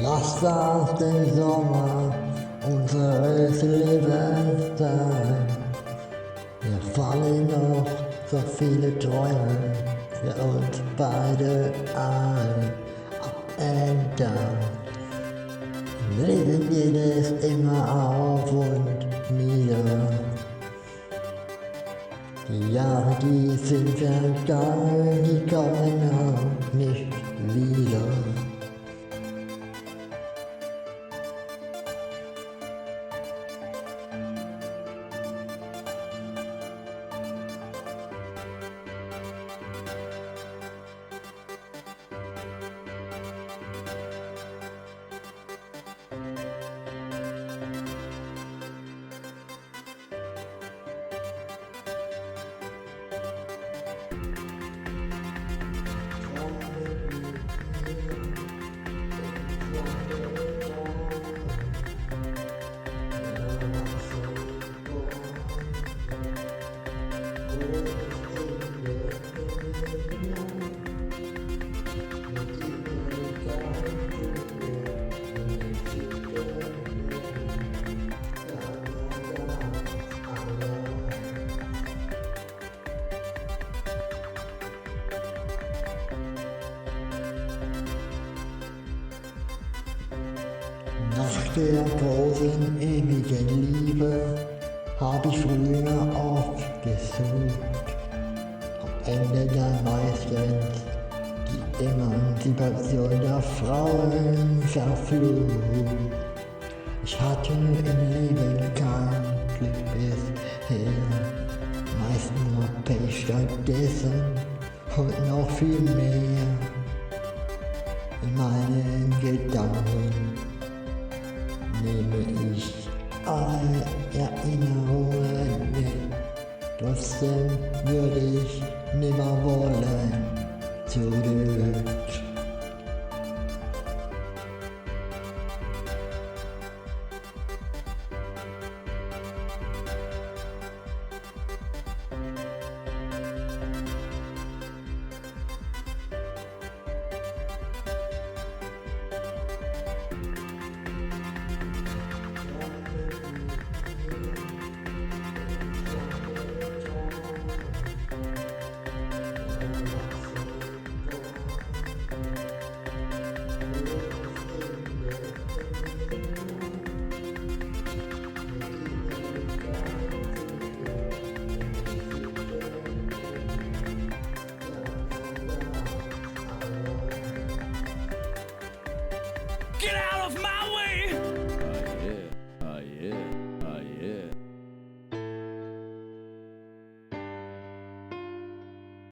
Lass aus dem Sommer unseres Lebens sein. Wir fallen noch so viele Träume für uns beide ein. Up and down. Im Leben geht es immer auf und nieder. Die Jahre, die sind vergangen, die kommen auch nicht wieder. Nach der großen ewigen Liebe hab ich früher oft gesucht. Am Ende dann meistens die Emanzipation der Frauen verflucht. Ich hatte im Leben kein Glück bisher, meistens noch Pech stattdessen und noch viel mehr in meinen Gedanken. Nehme ich alle Erinnerungen mit, trotzdem würde ich nimmer wollen zurück. Get out!